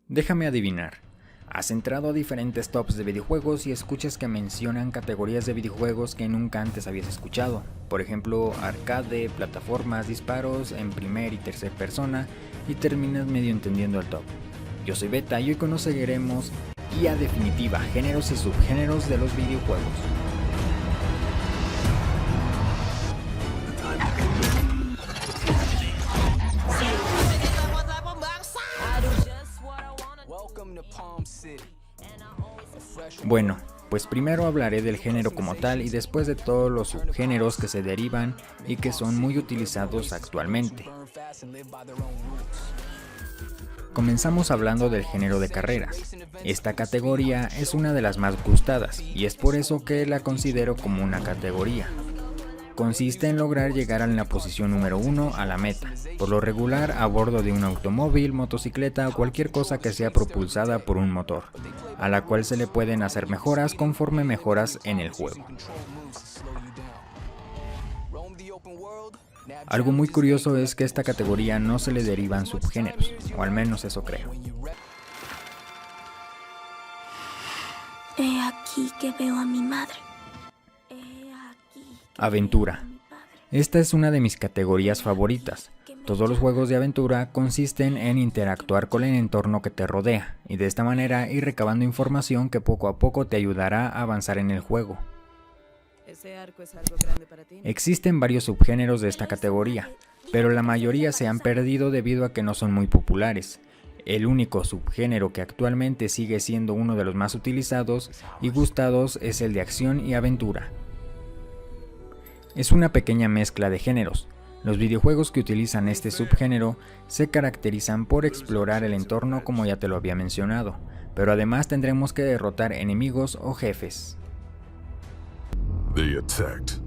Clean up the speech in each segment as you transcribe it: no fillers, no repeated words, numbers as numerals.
Déjame adivinar. Has entrado a diferentes tops de videojuegos y escuchas que mencionan categorías de videojuegos que nunca antes habías escuchado. Por ejemplo, arcade, plataformas, disparos en primer y tercer persona, y terminas medio entendiendo el top. Yo soy Beta y hoy conoceremos guía definitiva, géneros y subgéneros de los videojuegos. Bueno, pues primero hablaré del género como tal y después de todos los subgéneros que se derivan y que son muy utilizados actualmente. Comenzamos hablando del género de carreras. Esta categoría es una de las más gustadas y es por eso que la considero como una categoría. Consiste en lograr llegar a la posición número 1 a la meta, por lo regular a bordo de un automóvil, motocicleta o cualquier cosa que sea propulsada por un motor, a la cual se le pueden hacer mejoras conforme mejoras en el juego. Algo muy curioso es que a esta categoría no se le derivan subgéneros, o al menos eso creo. He aquí que veo a mi madre. Aventura. Esta es una de mis categorías favoritas. Todos los juegos de aventura consisten en interactuar con el entorno que te rodea y de esta manera ir recabando información que poco a poco te ayudará a avanzar en el juego. Existen varios subgéneros de esta categoría, pero la mayoría se han perdido debido a que no son muy populares. El único subgénero que actualmente sigue siendo uno de los más utilizados y gustados es el de acción y aventura. Es una pequeña mezcla de géneros. Los videojuegos que utilizan este subgénero se caracterizan por explorar el entorno como ya te lo había mencionado, pero además tendremos que derrotar enemigos o jefes. They attacked,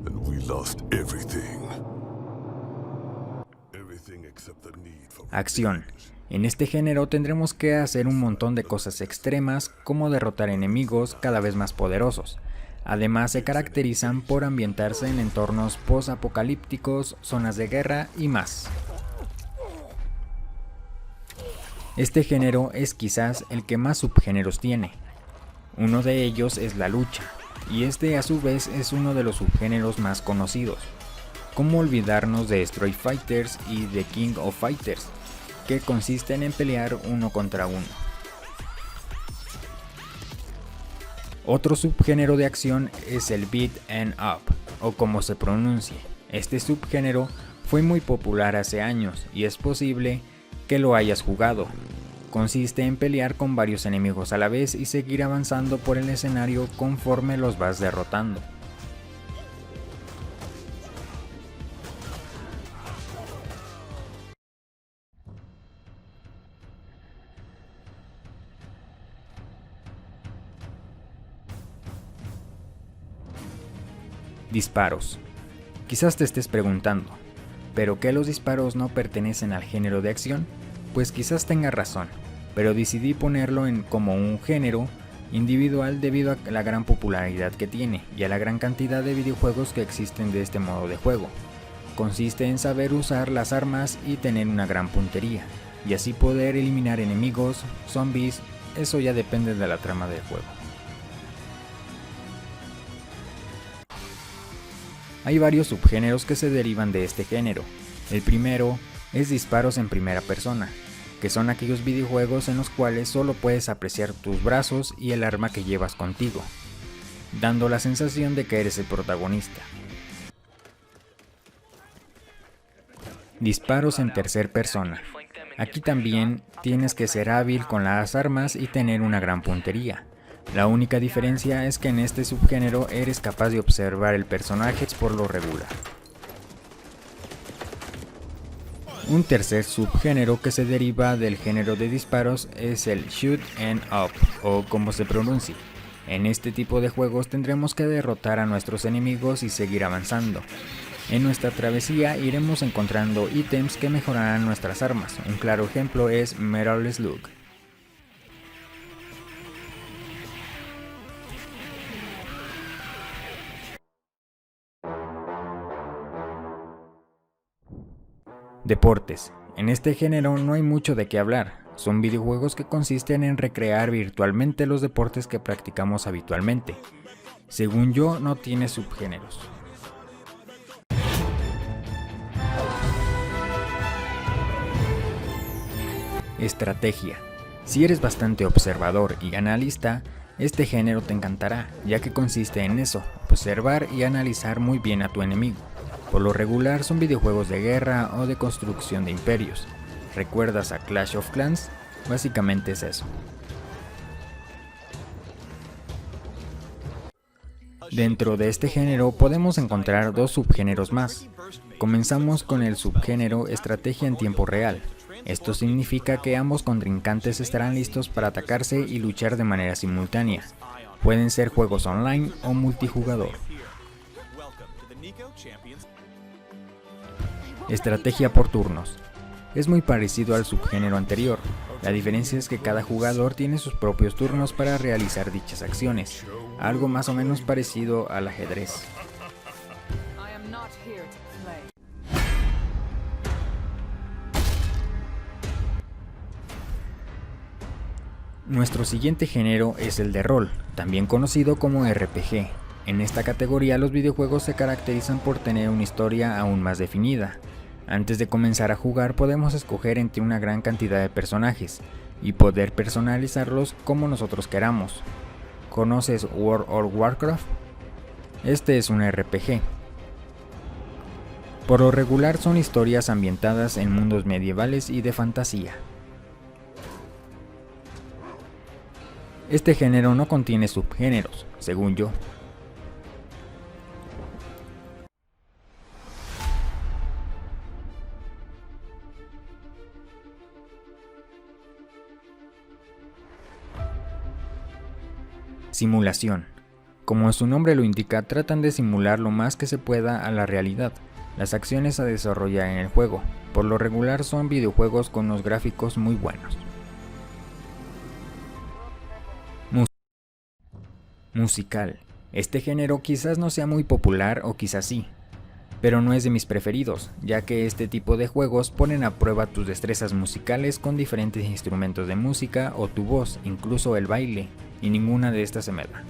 and we lost everything. Everything except the need for Acción. En este género tendremos que hacer un montón de cosas extremas como derrotar enemigos cada vez más poderosos. Además se caracterizan por ambientarse en entornos post-apocalípticos, zonas de guerra y más. Este género es quizás el que más subgéneros tiene. Uno de ellos es la lucha, y este a su vez es uno de los subgéneros más conocidos. ¿Cómo olvidarnos de Street Fighters y The King of Fighters, que consisten en pelear uno contra uno? Otro subgénero de acción es el beat 'em up, o como se pronuncie. Este subgénero fue muy popular hace años y es posible que lo hayas jugado. Consiste en pelear con varios enemigos a la vez y seguir avanzando por el escenario conforme los vas derrotando. Disparos. Quizás te estés preguntando, ¿pero qué los disparos no pertenecen al género de acción? Pues quizás tengas razón, pero decidí ponerlo como un género individual debido a la gran popularidad que tiene y a la gran cantidad de videojuegos que existen de este modo de juego. Consiste en saber usar las armas y tener una gran puntería, y así poder eliminar enemigos, zombies, eso ya depende de la trama del juego. Hay varios subgéneros que se derivan de este género. El primero es disparos en primera persona, que son aquellos videojuegos en los cuales solo puedes apreciar tus brazos y el arma que llevas contigo, dando la sensación de que eres el protagonista. Disparos en tercer persona. Aquí también tienes que ser hábil con las armas y tener una gran puntería. La única diferencia es que en este subgénero eres capaz de observar el personaje por lo regular. Un tercer subgénero que se deriva del género de disparos es el shoot 'em up, o como se pronuncie. En este tipo de juegos tendremos que derrotar a nuestros enemigos y seguir avanzando. En nuestra travesía iremos encontrando ítems que mejorarán nuestras armas. Un claro ejemplo es Metal Slug. Deportes. En este género no hay mucho de qué hablar, Son videojuegos que consisten en recrear virtualmente los deportes que practicamos habitualmente. Según yo, no tiene subgéneros. Estrategia. Si eres bastante observador y analista, este género te encantará, ya que consiste en eso, observar y analizar muy bien a tu enemigo. Por lo regular son videojuegos de guerra o de construcción de imperios. ¿Recuerdas a Clash of Clans? Básicamente es eso. Dentro de este género podemos encontrar dos subgéneros más. Comenzamos con el subgénero estrategia en tiempo real. Esto significa que ambos contrincantes estarán listos para atacarse y luchar de manera simultánea. Pueden ser juegos online o multijugador. Estrategia por turnos. Es muy parecido al subgénero anterior. La diferencia es que cada jugador tiene sus propios turnos para realizar dichas acciones, algo más o menos parecido al ajedrez. Nuestro siguiente género es el de rol, también conocido como RPG. En esta categoría los videojuegos se caracterizan por tener una historia aún más definida. Antes de comenzar a jugar podemos escoger entre una gran cantidad de personajes y poder personalizarlos como nosotros queramos. ¿Conoces World of Warcraft? Este es un RPG. Por lo regular son historias ambientadas en mundos medievales y de fantasía. Este género no contiene subgéneros, según yo. Simulación. Como su nombre lo indica, tratan de simular lo más que se pueda a la realidad, las acciones a desarrollar en el juego. Por lo regular son videojuegos con unos gráficos muy buenos. Musical. Este género quizás no sea muy popular o quizás sí, pero no es de mis preferidos, ya que este tipo de juegos ponen a prueba tus destrezas musicales con diferentes instrumentos de música o tu voz, incluso el baile, y ninguna de estas se me da.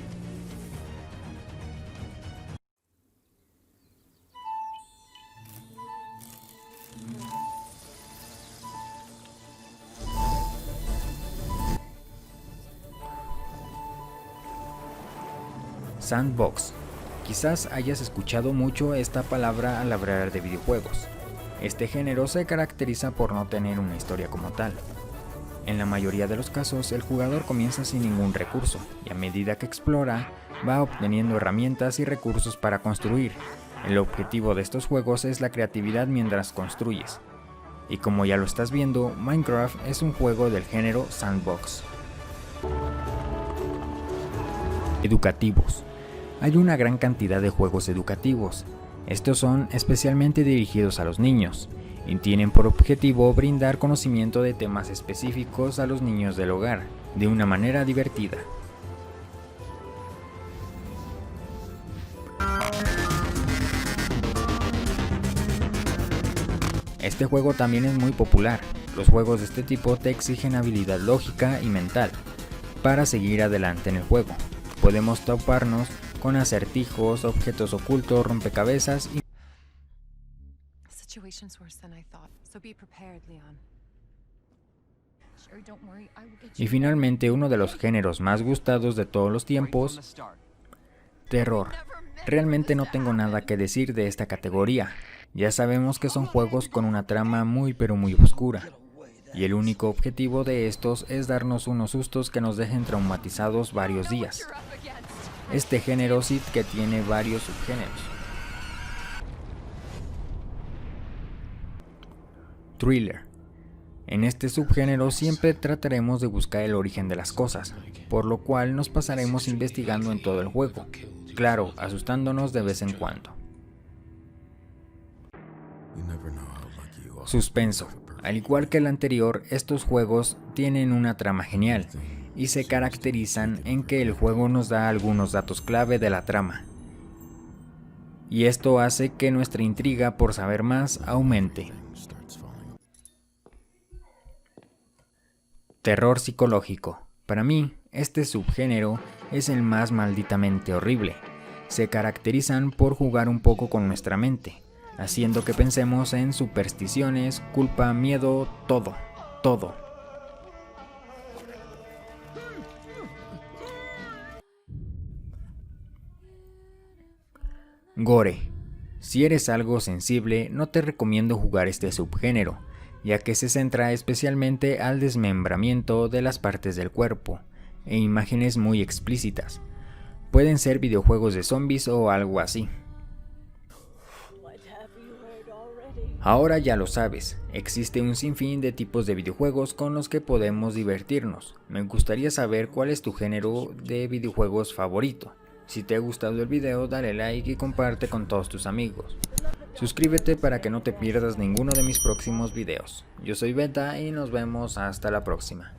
Sandbox. Quizás hayas escuchado mucho esta palabra al hablar de videojuegos. Este género se caracteriza por no tener una historia como tal. En la mayoría de los casos, el jugador comienza sin ningún recurso, y a medida que explora, va obteniendo herramientas y recursos para construir. El objetivo de estos juegos es la creatividad mientras construyes. Y como ya lo estás viendo, Minecraft es un juego del género Sandbox. Educativos. Hay una gran cantidad de juegos educativos. Estos son especialmente dirigidos a los niños y tienen por objetivo brindar conocimiento de temas específicos a los niños del hogar, de una manera divertida. Este juego también es muy popular. Los juegos de este tipo te exigen habilidad lógica y mental para seguir adelante en el juego. Podemos toparnos con acertijos, objetos ocultos, rompecabezas y finalmente uno de los géneros más gustados de todos los tiempos, terror. Realmente no tengo nada que decir de esta categoría. Ya sabemos que son juegos con una trama muy pero muy oscura. Y el único objetivo de estos es darnos unos sustos que nos dejen traumatizados varios días. Este género sí que tiene varios subgéneros. Thriller. En este subgénero siempre trataremos de buscar el origen de las cosas, por lo cual nos pasaremos investigando en todo el juego, claro, asustándonos de vez en cuando. Suspenso. Al igual que el anterior, estos juegos tienen una trama genial y se caracterizan en que el juego nos da algunos datos clave de la trama. Y esto hace que nuestra intriga por saber más aumente. Terror psicológico. Para mí, este subgénero es el más malditamente horrible. Se caracterizan por jugar un poco con nuestra mente, haciendo que pensemos en supersticiones, culpa, miedo, todo. Gore. Si eres algo sensible, no te recomiendo jugar este subgénero, ya que se centra especialmente al desmembramiento de las partes del cuerpo, e imágenes muy explícitas. Pueden ser videojuegos de zombies o algo así. Ahora ya lo sabes, existe un sinfín de tipos de videojuegos con los que podemos divertirnos. Me gustaría saber cuál es tu género de videojuegos favorito. Si te ha gustado el video, dale like y comparte con todos tus amigos. Suscríbete para que no te pierdas ninguno de mis próximos videos. Yo soy Beta y nos vemos hasta la próxima.